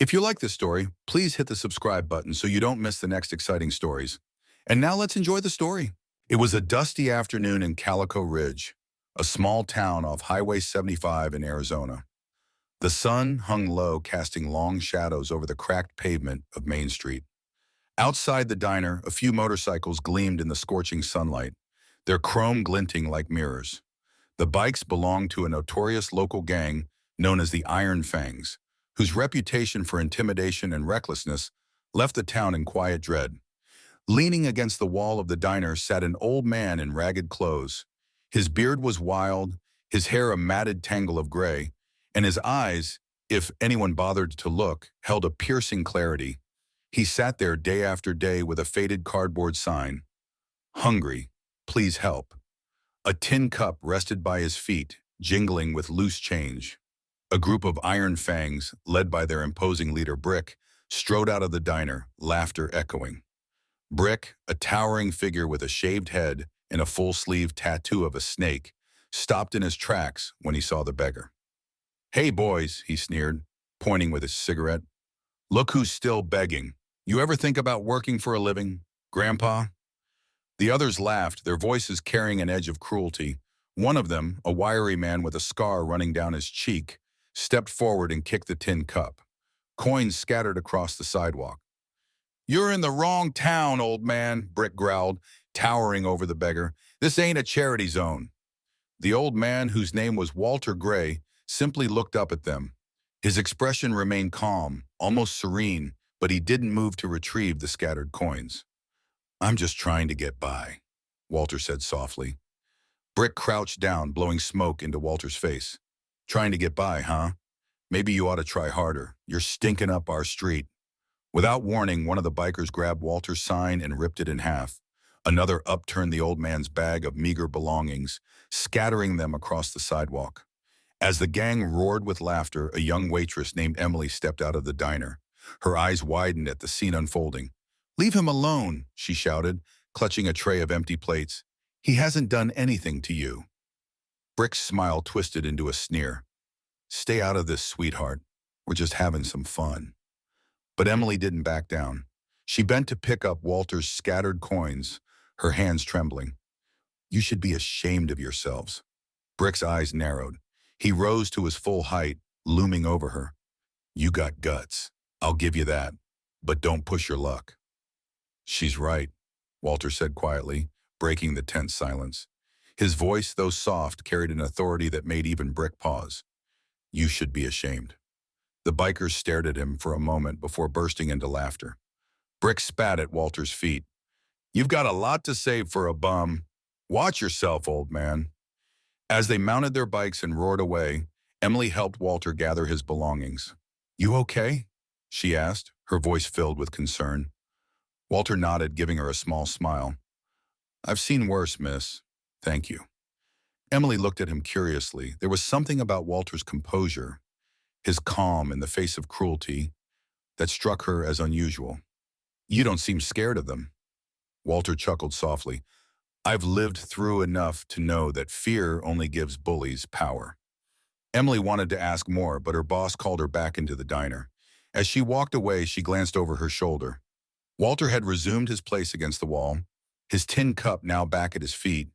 If you like this story, please hit the subscribe button so you don't miss the next exciting stories. And now let's enjoy the story. It was a dusty afternoon in Calico Ridge, a small town off Highway 75 in Arizona. The sun hung low, casting long shadows over the cracked pavement of Main Street. Outside the diner, a few motorcycles gleamed in the scorching sunlight, their chrome glinting like mirrors. The bikes belonged to a notorious local gang known as the Iron Fangs, whose reputation for intimidation and recklessness left the town in quiet dread. Leaning against the wall of the diner sat an old man in ragged clothes. His beard was wild, his hair a matted tangle of gray, and his eyes, if anyone bothered to look, held a piercing clarity. He sat there day after day with a faded cardboard sign, "Hungry, please help." A tin cup rested by his feet, jingling with loose change. A group of Iron Fangs, led by their imposing leader Brick, strode out of the diner, laughter echoing. Brick, a towering figure with a shaved head and a full-sleeve tattoo of a snake, stopped in his tracks when he saw the beggar. "Hey boys," he sneered, pointing with his cigarette. "Look who's still begging. You ever think about working for a living, Grandpa?" The others laughed, their voices carrying an edge of cruelty. One of them, a wiry man with a scar running down his cheek, stepped forward and kicked the tin cup. Coins scattered across the sidewalk. "You're in the wrong town, old man," Brick growled, towering over the beggar. "This ain't a charity zone." The old man, whose name was Walter Gray, simply looked up at them. His expression remained calm, almost serene, but he didn't move to retrieve the scattered coins. "I'm just trying to get by," Walter said softly. Brick crouched down, blowing smoke into Walter's face. "Trying to get by, huh? Maybe you ought to try harder. You're stinking up our street." Without warning, one of the bikers grabbed Walter's sign and ripped it in half. Another upturned the old man's bag of meager belongings, scattering them across the sidewalk. As the gang roared with laughter, a young waitress named Emily stepped out of the diner. Her eyes widened at the scene unfolding. "Leave him alone," she shouted, clutching a tray of empty plates. "He hasn't done anything to you." Brick's smile twisted into a sneer. "Stay out of this, sweetheart. We're just having some fun." But Emily didn't back down. She bent to pick up Walter's scattered coins, her hands trembling. "You should be ashamed of yourselves." Brick's eyes narrowed. He rose to his full height, looming over her. "You got guts. I'll give you that. But don't push your luck." "She's right," Walter said quietly, breaking the tense silence. His voice, though soft, carried an authority that made even Brick pause. "You should be ashamed." The bikers stared at him for a moment before bursting into laughter. Brick spat at Walter's feet. "You've got a lot to say for a bum. Watch yourself, old man." As they mounted their bikes and roared away, Emily helped Walter gather his belongings. "You okay?" she asked, her voice filled with concern. Walter nodded, giving her a small smile. "I've seen worse, miss. Thank you." Emily looked at him curiously. There was something about Walter's composure, his calm in the face of cruelty, that struck her as unusual. "You don't seem scared of them." Walter chuckled softly. "I've lived through enough to know that fear only gives bullies power." Emily wanted to ask more, but her boss called her back into the diner. As she walked away, she glanced over her shoulder. Walter had resumed his place against the wall, his tin cup now back at his feet,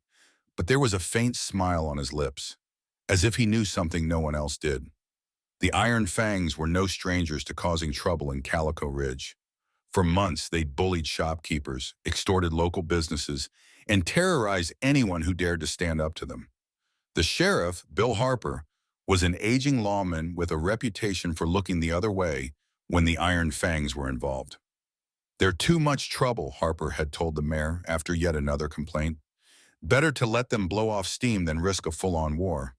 but there was a faint smile on his lips, as if he knew something no one else did. The Iron Fangs were no strangers to causing trouble in Calico Ridge. For months, they'd bullied shopkeepers, extorted local businesses, and terrorized anyone who dared to stand up to them. The sheriff, Bill Harper, was an aging lawman with a reputation for looking the other way when the Iron Fangs were involved. "They're too much trouble," Harper had told the mayor after yet another complaint. "Better to let them blow off steam than risk a full-on war."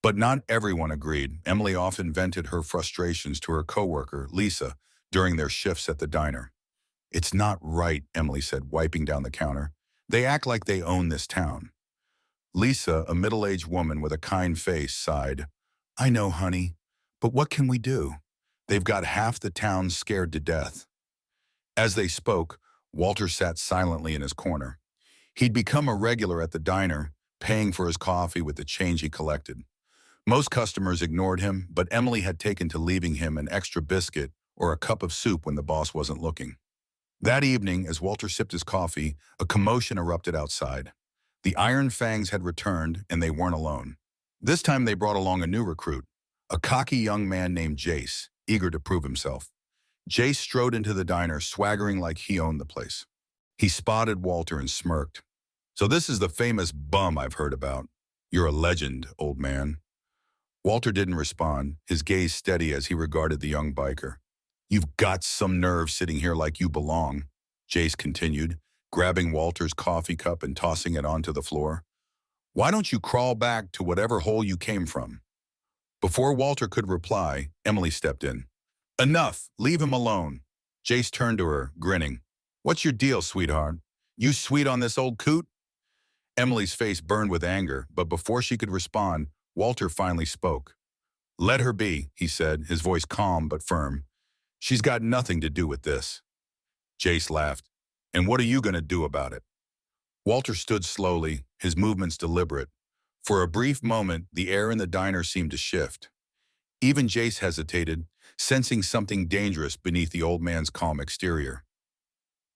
But not everyone agreed. Emily often vented her frustrations to her coworker, Lisa, during their shifts at the diner. "It's not right," Emily said, wiping down the counter. "They act like they own this town." Lisa, a middle-aged woman with a kind face, sighed. "I know, honey, but what can we do? They've got half the town scared to death." As they spoke, Walter sat silently in his corner. He'd become a regular at the diner, paying for his coffee with the change he collected. Most customers ignored him, but Emily had taken to leaving him an extra biscuit or a cup of soup when the boss wasn't looking. That evening, as Walter sipped his coffee, a commotion erupted outside. The Iron Fangs had returned, and they weren't alone. This time they brought along a new recruit, a cocky young man named Jace, eager to prove himself. Jace strode into the diner, swaggering like he owned the place. He spotted Walter and smirked. "So this is the famous bum I've heard about. You're a legend, old man." Walter didn't respond, his gaze steady as he regarded the young biker. "You've got some nerve sitting here like you belong," Jace continued, grabbing Walter's coffee cup and tossing it onto the floor. "Why don't you crawl back to whatever hole you came from?" Before Walter could reply, Emily stepped in. "Enough, leave him alone." Jace turned to her, grinning. "What's your deal, sweetheart? You sweet on this old coot?" Emily's face burned with anger, but before she could respond, Walter finally spoke. "Let her be," he said, his voice calm but firm. "She's got nothing to do with this." Jace laughed. "And what are you going to do about it?" Walter stood slowly, his movements deliberate. For a brief moment, the air in the diner seemed to shift. Even Jace hesitated, sensing something dangerous beneath the old man's calm exterior.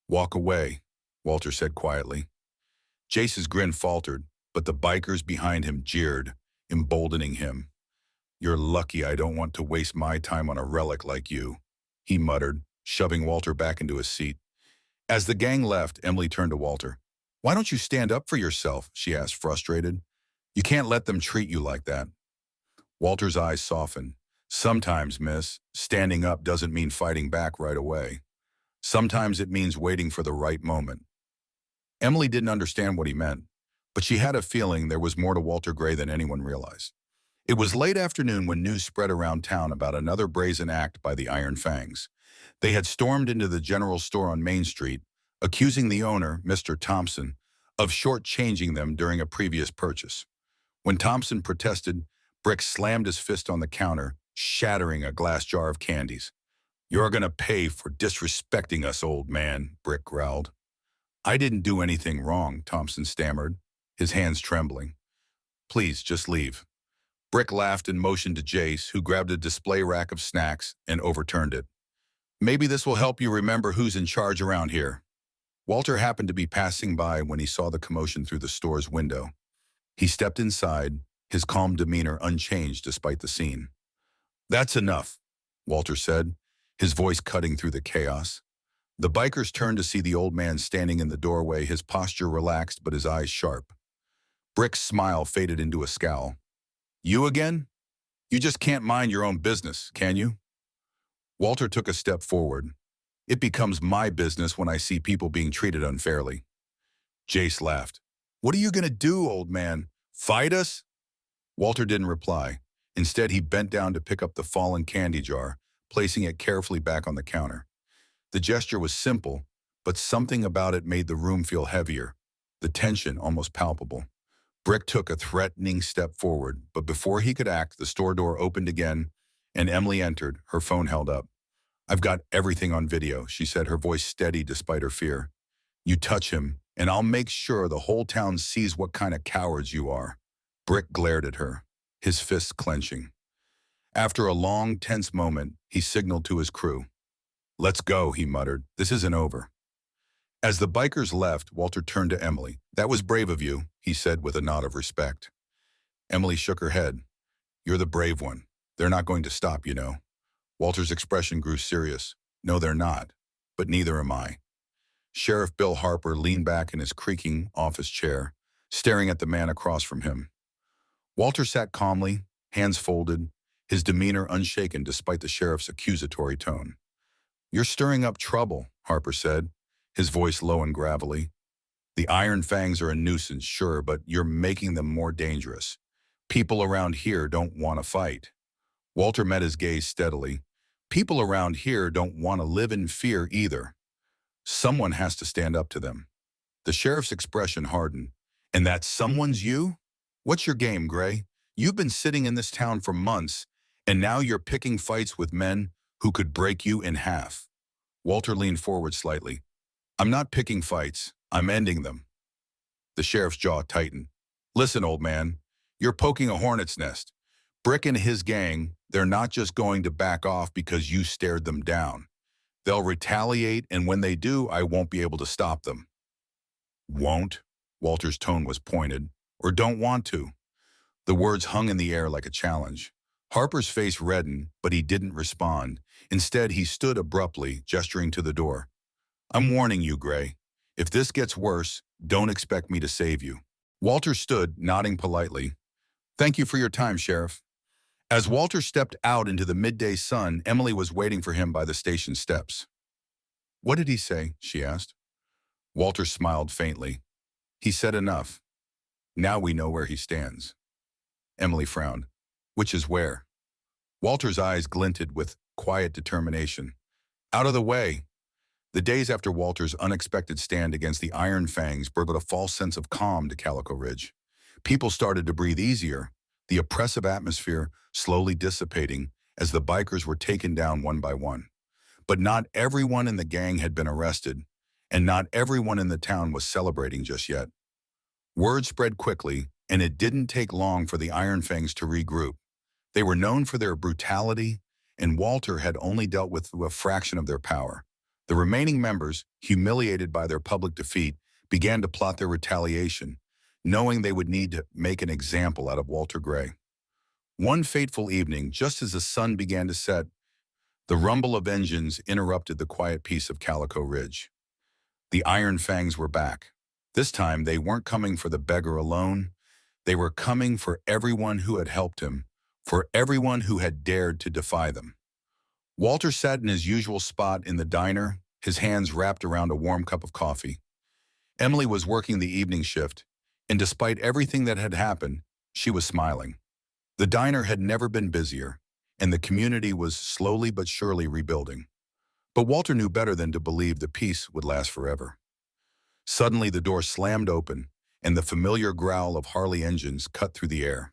"Walk away," Walter said quietly. Jace's grin faltered, but the bikers behind him jeered, emboldening him. "You're lucky I don't want to waste my time on a relic like you," he muttered, shoving Walter back into his seat. As the gang left, Emily turned to Walter. "Why don't you stand up for yourself?" she asked, frustrated. "You can't let them treat you like that." Walter's eyes softened. "Sometimes, miss, standing up doesn't mean fighting back right away. Sometimes it means waiting for the right moment." Emily didn't understand what he meant, but she had a feeling there was more to Walter Gray than anyone realized. It was late afternoon when news spread around town about another brazen act by the Iron Fangs. They had stormed into the general store on Main Street, accusing the owner, Mr. Thompson, of shortchanging them during a previous purchase. When Thompson protested, Brick slammed his fist on the counter, shattering a glass jar of candies. "You're gonna pay for disrespecting us, old man," Brick growled. "I didn't do anything wrong," Thompson stammered, his hands trembling. "Please, just leave." Brick laughed and motioned to Jace, who grabbed a display rack of snacks and overturned it. "Maybe this will help you remember who's in charge around here." Walter happened to be passing by when he saw the commotion through the store's window. He stepped inside, his calm demeanor unchanged despite the scene. "That's enough," Walter said, his voice cutting through the chaos. The bikers turned to see the old man standing in the doorway, his posture relaxed but his eyes sharp. Brick's smile faded into a scowl. "You again? You just can't mind your own business, can you?" Walter took a step forward. "It becomes my business when I see people being treated unfairly." Jace laughed. "What are you going to do, old man? Fight us?" Walter didn't reply. Instead, he bent down to pick up the fallen candy jar, placing it carefully back on the counter. The gesture was simple, but something about it made the room feel heavier, the tension almost palpable. Brick took a threatening step forward, but before he could act, the store door opened again, and Emily entered, her phone held up. "I've got everything on video," she said, her voice steady despite her fear. "You touch him, and I'll make sure the whole town sees what kind of cowards you are." Brick glared at her, his fists clenching. After a long, tense moment, he signaled to his crew. "Let's go," he muttered. "This isn't over." As the bikers left, Walter turned to Emily. "That was brave of you," he said with a nod of respect. Emily shook her head. "You're the brave one. They're not going to stop, you know." Walter's expression grew serious. "No, they're not. But neither am I." Sheriff Bill Harper leaned back in his creaking office chair, staring at the man across from him. Walter sat calmly, hands folded, his demeanor unshaken despite the sheriff's accusatory tone. "You're stirring up trouble," Harper said, his voice low and gravelly. "The Iron Fangs are a nuisance, sure, but you're making them more dangerous. People around here don't want to fight." Walter met his gaze steadily. "People around here don't want to live in fear either. Someone has to stand up to them." The sheriff's expression hardened. "And that someone's you? What's your game, Gray? You've been sitting in this town for months, and now you're picking fights with men who could break you in half." Walter leaned forward slightly. "I'm not picking fights. I'm ending them." The sheriff's jaw tightened. "Listen, old man, you're poking a hornet's nest. Brick and his gang, they're not just going to back off because you stared them down. They'll retaliate, and when they do, I won't be able to stop them. Won't? Walter's tone was pointed. Or don't want to. The words hung in the air like a challenge. Harper's face reddened, but he didn't respond. Instead, he stood abruptly, gesturing to the door. I'm warning you, Gray. If this gets worse, don't expect me to save you. Walter stood, nodding politely. Thank you for your time, Sheriff. As Walter stepped out into the midday sun, Emily was waiting for him by the station steps. What did he say? She asked. Walter smiled faintly. He said enough. Now we know where he stands. Emily frowned. Which is where? Walter's eyes glinted with quiet determination. Out of the way. The days after Walter's unexpected stand against the Iron Fangs brought a false sense of calm to Calico Ridge. People started to breathe easier, the oppressive atmosphere slowly dissipating as the bikers were taken down one by one. But not everyone in the gang had been arrested, and not everyone in the town was celebrating just yet. Word spread quickly, and it didn't take long for the Iron Fangs to regroup. They were known for their brutality, and Walter had only dealt with a fraction of their power. The remaining members, humiliated by their public defeat, began to plot their retaliation, knowing they would need to make an example out of Walter Gray. One fateful evening, just as the sun began to set, the rumble of engines interrupted the quiet peace of Calico Ridge. The Iron Fangs were back. This time, they weren't coming for the beggar alone. They were coming for everyone who had helped him, for everyone who had dared to defy them. Walter sat in his usual spot in the diner, his hands wrapped around a warm cup of coffee. Emily was working the evening shift, and despite everything that had happened, she was smiling. The diner had never been busier, and the community was slowly but surely rebuilding. But Walter knew better than to believe the peace would last forever. Suddenly, the door slammed open, and the familiar growl of Harley engines cut through the air.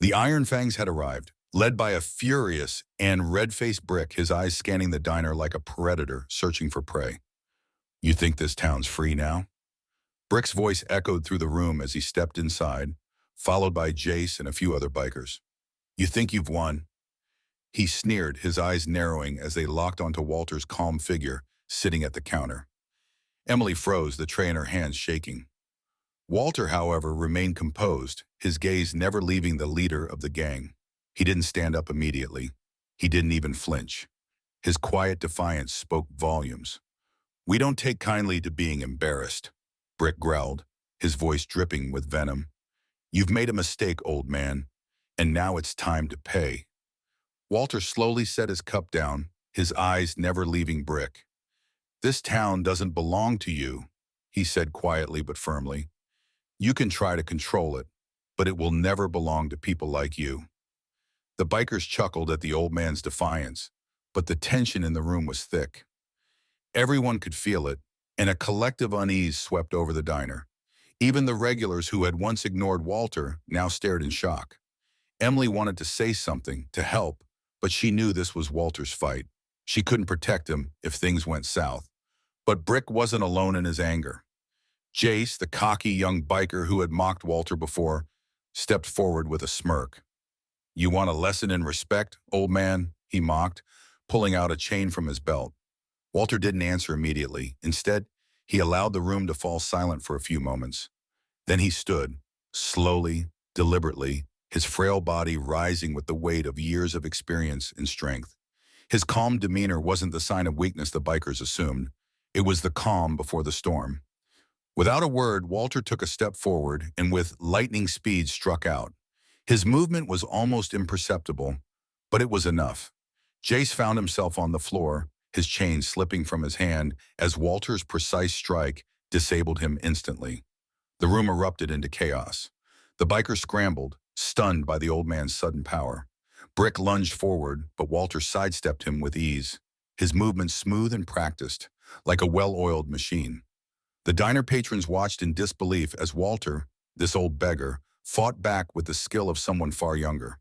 The Iron Fangs had arrived, led by a furious and red-faced Brick, his eyes scanning the diner like a predator searching for prey. You think this town's free now? Brick's voice echoed through the room as he stepped inside, followed by Jace and a few other bikers. You think you've won? He sneered, his eyes narrowing as they locked onto Walter's calm figure sitting at the counter. Emily froze, the tray in her hands shaking. Walter, however, remained composed, his gaze never leaving the leader of the gang. He didn't stand up immediately. He didn't even flinch. His quiet defiance spoke volumes. We don't take kindly to being embarrassed, Brick growled, his voice dripping with venom. You've made a mistake, old man, and now it's time to pay. Walter slowly set his cup down, his eyes never leaving Brick. This town doesn't belong to you, he said quietly but firmly. You can try to control it, but it will never belong to people like you. The bikers chuckled at the old man's defiance, but the tension in the room was thick. Everyone could feel it, and a collective unease swept over the diner. Even the regulars who had once ignored Walter now stared in shock. Emily wanted to say something, to help, but she knew this was Walter's fight. She couldn't protect him if things went south. But Brick wasn't alone in his anger. Jace, the cocky young biker who had mocked Walter before, stepped forward with a smirk. You want a lesson in respect, old man? He mocked, pulling out a chain from his belt. Walter didn't answer immediately. Instead, he allowed the room to fall silent for a few moments. Then he stood, slowly, deliberately, his frail body rising with the weight of years of experience and strength. His calm demeanor wasn't the sign of weakness the bikers assumed. It was the calm before the storm. Without a word, Walter took a step forward and with lightning speed struck out. His movement was almost imperceptible, but it was enough. Jace found himself on the floor, his chain slipping from his hand as Walter's precise strike disabled him instantly. The room erupted into chaos. The biker scrambled, stunned by the old man's sudden power. Brick lunged forward, but Walter sidestepped him with ease, his movements smooth and practiced, like a well-oiled machine. The diner patrons watched in disbelief as Walter, this old beggar, fought back with the skill of someone far younger.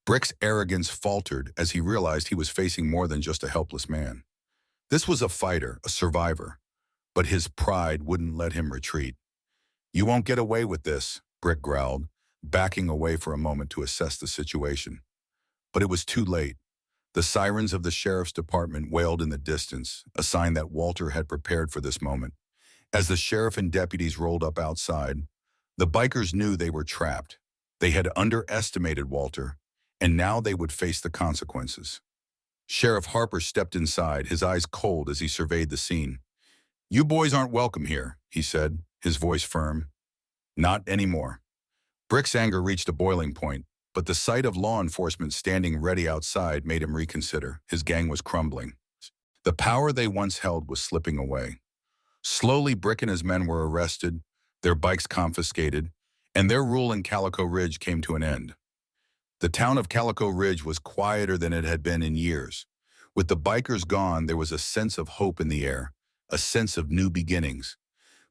Brick's arrogance faltered as he realized he was facing more than just a helpless man. This was a fighter, a survivor, but his pride wouldn't let him retreat. You won't get away with this, Brick growled, backing away for a moment to assess the situation. But it was too late. The sirens of the sheriff's department wailed in the distance, a sign that Walter had prepared for this moment. As the sheriff and deputies rolled up outside, the bikers knew they were trapped. They had underestimated Walter, and now they would face the consequences. Sheriff Harper stepped inside, his eyes cold as he surveyed the scene. "You boys aren't welcome here," he said, his voice firm. "Not anymore." Brick's anger reached a boiling point, but the sight of law enforcement standing ready outside made him reconsider. His gang was crumbling. The power they once held was slipping away. Slowly, Brick and his men were arrested, their bikes confiscated, and their rule in Calico Ridge came to an end. The town of Calico Ridge was quieter than it had been in years. With the bikers gone, there was a sense of hope in the air, a sense of new beginnings.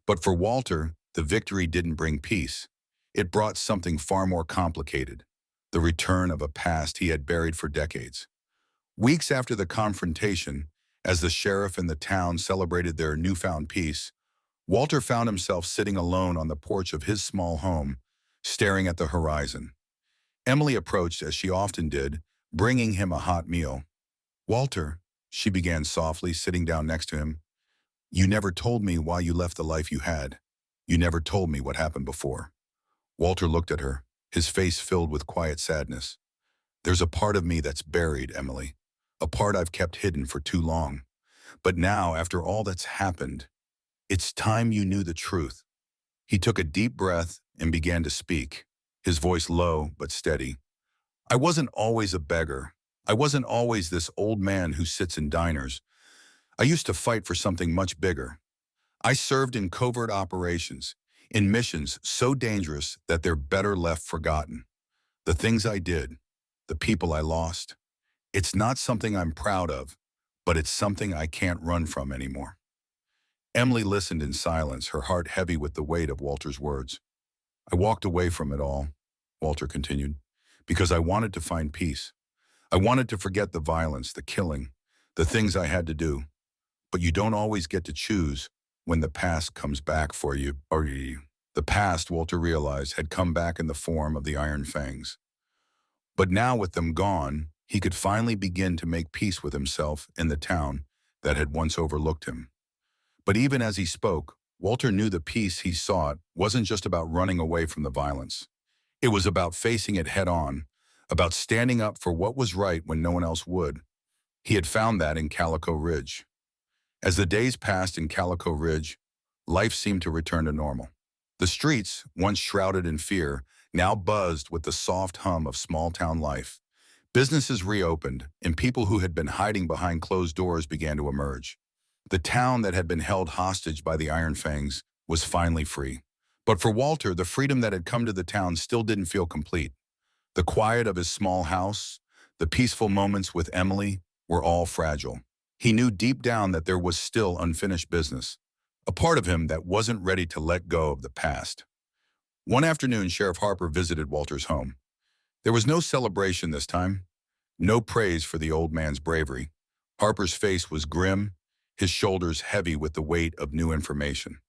But for Walter, the victory didn't bring peace. It brought something far more complicated, the return of a past he had buried for decades. Weeks after the confrontation, as the sheriff and the town celebrated their newfound peace, Walter found himself sitting alone on the porch of his small home, staring at the horizon. Emily approached, as she often did, bringing him a hot meal. "Walter," she began softly, sitting down next to him, "you never told me why you left the life you had. You never told me what happened before." Walter looked at her, his face filled with quiet sadness. "There's a part of me that's buried, Emily, a part I've kept hidden for too long. But now, after all that's happened, it's time you knew the truth." He took a deep breath and began to speak, his voice low but steady. "I wasn't always a beggar. I wasn't always this old man who sits in diners. I used to fight for something much bigger. I served in covert operations, in missions so dangerous that they're better left forgotten. The things I did, the people I lost, it's not something I'm proud of, but it's something I can't run from anymore." Emily listened in silence, her heart heavy with the weight of Walter's words. "I walked away from it all," Walter continued, "because I wanted to find peace. I wanted to forget the violence, the killing, the things I had to do. But you don't always get to choose when the past comes back for you. The past, Walter realized, had come back in the form of the Iron Fangs. But now, with them gone, he could finally begin to make peace with himself in the town that had once overlooked him. But even as he spoke, Walter knew the peace he sought wasn't just about running away from the violence. It was about facing it head on, about standing up for what was right when no one else would. He had found that in Calico Ridge. As the days passed in Calico Ridge, life seemed to return to normal. The streets, once shrouded in fear, now buzzed with the soft hum of small-town life. Businesses reopened, and people who had been hiding behind closed doors began to emerge. The town that had been held hostage by the Iron Fangs was finally free. But for Walter, the freedom that had come to the town still didn't feel complete. The quiet of his small house, the peaceful moments with Emily, were all fragile. He knew deep down that there was still unfinished business, a part of him that wasn't ready to let go of the past. One afternoon, Sheriff Harper visited Walter's home. There was no celebration this time, no praise for the old man's bravery. Harper's face was grim, his shoulders heavy with the weight of new information.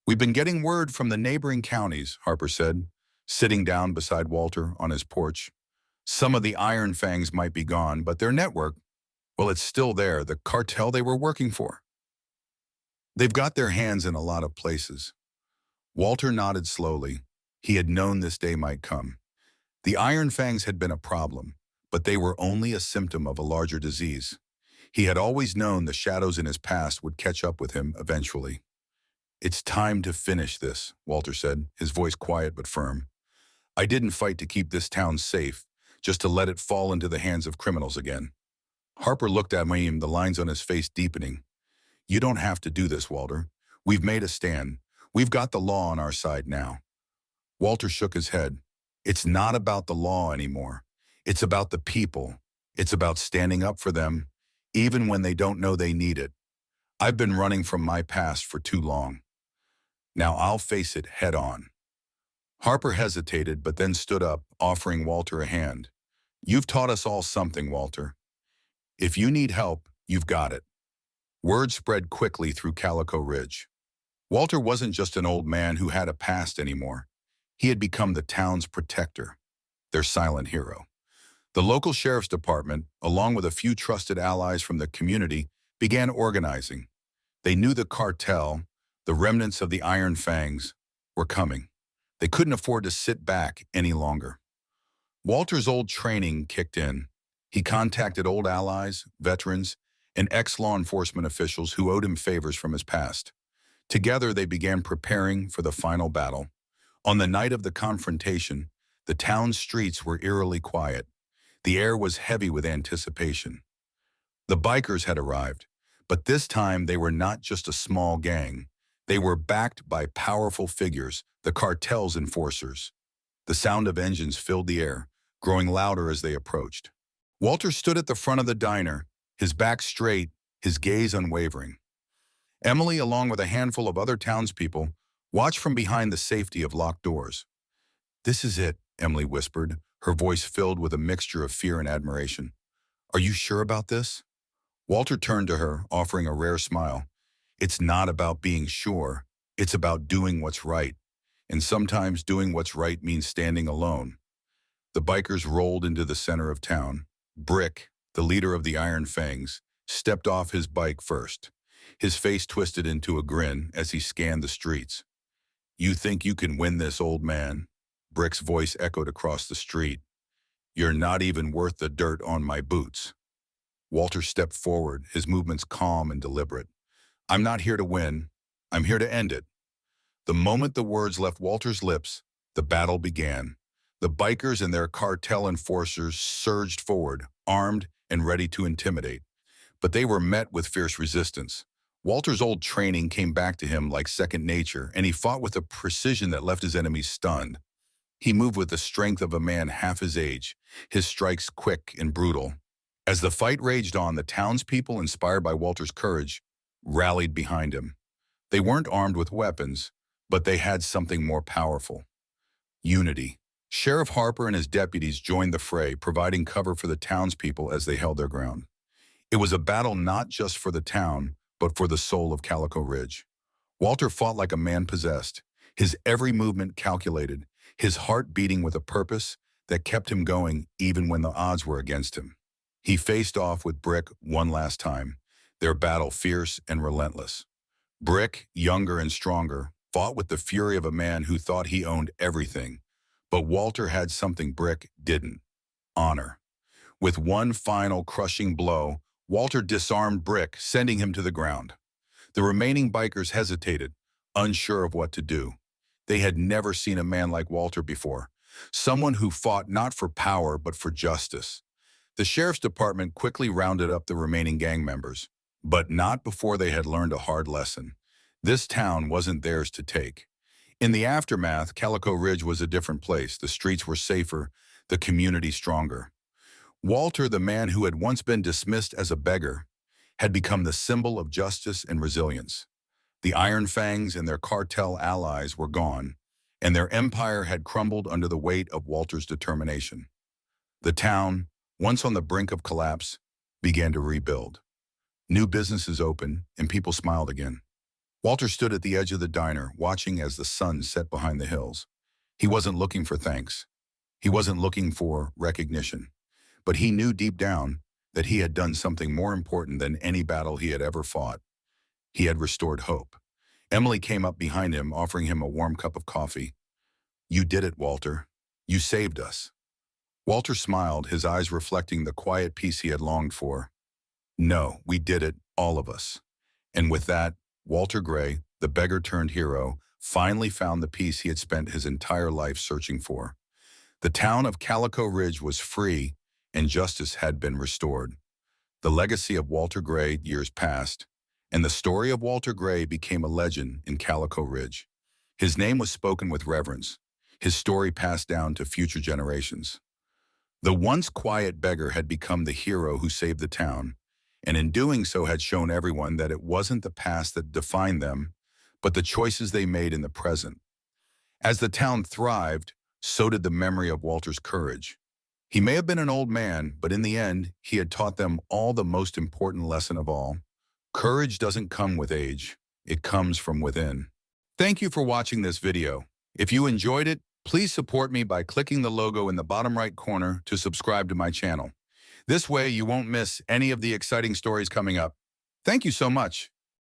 "We've been getting word from the neighboring counties," Harper said, sitting down beside Walter on his porch. "Some of the Iron Fangs might be gone, but their network, well, it's still there, the cartel they were working for. They've got their hands in a lot of places." Walter nodded slowly. He had known this day might come. The Iron Fangs had been a problem, but they were only a symptom of a larger disease. He had always known the shadows in his past would catch up with him eventually. "It's time to finish this," Walter said, his voice quiet but firm. "I didn't fight to keep this town safe, just to let it fall into the hands of criminals again." Harper looked at him, the lines on his face deepening. "You don't have to do this, Walter. We've made a stand. We've got the law on our side now." Walter shook his head. "It's not about the law anymore. It's about the people. It's about standing up for them, even when they don't know they need it. I've been running from my past for too long. Now I'll face it head on." Harper hesitated, but then stood up, offering Walter a hand. "You've taught us all something, Walter. If you need help, you've got it." Word spread quickly through Calico Ridge. Walter wasn't just an old man who had a past anymore. He had become the town's protector, their silent hero. The local sheriff's department, along with a few trusted allies from the community, began organizing. They knew the cartel, the remnants of the Iron Fangs, were coming. They couldn't afford to sit back any longer. Walter's old training kicked in. He contacted old allies, veterans, and ex-law enforcement officials who owed him favors from his past. Together, they began preparing for the final battle. On the night of the confrontation, the town's streets were eerily quiet. The air was heavy with anticipation. The bikers had arrived, but this time they were not just a small gang. They were backed by powerful figures, the cartel's enforcers. The sound of engines filled the air, growing louder as they approached. Walter stood at the front of the diner, his back straight, his gaze unwavering. Emily, along with a handful of other townspeople, watched from behind the safety of locked doors. "This is it," Emily whispered, her voice filled with a mixture of fear and admiration. "Are you sure about this?" Walter turned to her, offering a rare smile. "It's not about being sure. It's about doing what's right. And sometimes doing what's right means standing alone." The bikers rolled into the center of town. Brick, the leader of the Iron Fangs, stepped off his bike first. His face twisted into a grin as he scanned the streets. "You think you can win this, old man?" Brick's voice echoed across the street. "You're not even worth the dirt on my boots." Walter stepped forward, his movements calm and deliberate. "I'm not here to win. I'm here to end it." The moment the words left Walter's lips, the battle began. The bikers and their cartel enforcers surged forward, armed and ready to intimidate. But they were met with fierce resistance. Walter's old training came back to him like second nature, and he fought with a precision that left his enemies stunned. He moved with the strength of a man half his age, his strikes quick and brutal. As the fight raged on, the townspeople, inspired by Walter's courage, rallied behind him. They weren't armed with weapons, but they had something more powerful: unity. Sheriff Harper and his deputies joined the fray, providing cover for the townspeople as they held their ground. It was a battle not just for the town, but for the soul of Calico Ridge. Walter fought like a man possessed, his every movement calculated, his heart beating with a purpose that kept him going even when the odds were against him. He faced off with Brick one last time, their battle fierce and relentless. Brick, younger and stronger, fought with the fury of a man who thought he owned everything. But Walter had something Brick didn't: honor. With one final crushing blow, Walter disarmed Brick, sending him to the ground. The remaining bikers hesitated, unsure of what to do. They had never seen a man like Walter before, someone who fought not for power but for justice. The sheriff's department quickly rounded up the remaining gang members, but not before they had learned a hard lesson. This town wasn't theirs to take. In the aftermath, Calico Ridge was a different place. The streets were safer, the community stronger. Walter, the man who had once been dismissed as a beggar, had become the symbol of justice and resilience. The Iron Fangs and their cartel allies were gone, and their empire had crumbled under the weight of Walter's determination. The town, once on the brink of collapse, began to rebuild. New businesses opened, and people smiled again. Walter stood at the edge of the diner, watching as the sun set behind the hills. He wasn't looking for thanks. He wasn't looking for recognition. But he knew deep down that he had done something more important than any battle he had ever fought. He had restored hope. Emily came up behind him, offering him a warm cup of coffee. "You did it, Walter. You saved us." Walter smiled, his eyes reflecting the quiet peace he had longed for. "No, we did it, all of us." And with that, Walter Gray, the beggar-turned-hero, finally found the peace he had spent his entire life searching for. The town of Calico Ridge was free, and justice had been restored. The legacy of Walter Gray years passed, and the story of Walter Gray became a legend in Calico Ridge. His name was spoken with reverence, his story passed down to future generations. The once quiet beggar had become the hero who saved the town, and in doing so had shown everyone that it wasn't the past that defined them, but the choices they made in the present. As the town thrived, so did the memory of Walter's courage. He may have been an old man, but in the end, he had taught them all the most important lesson of all. Courage doesn't come with age, it comes from within. Thank you for watching this video. If you enjoyed it, Please support me by clicking the logo in the bottom right corner to subscribe to my channel. This way, you won't miss any of the exciting stories coming up. Thank you so much.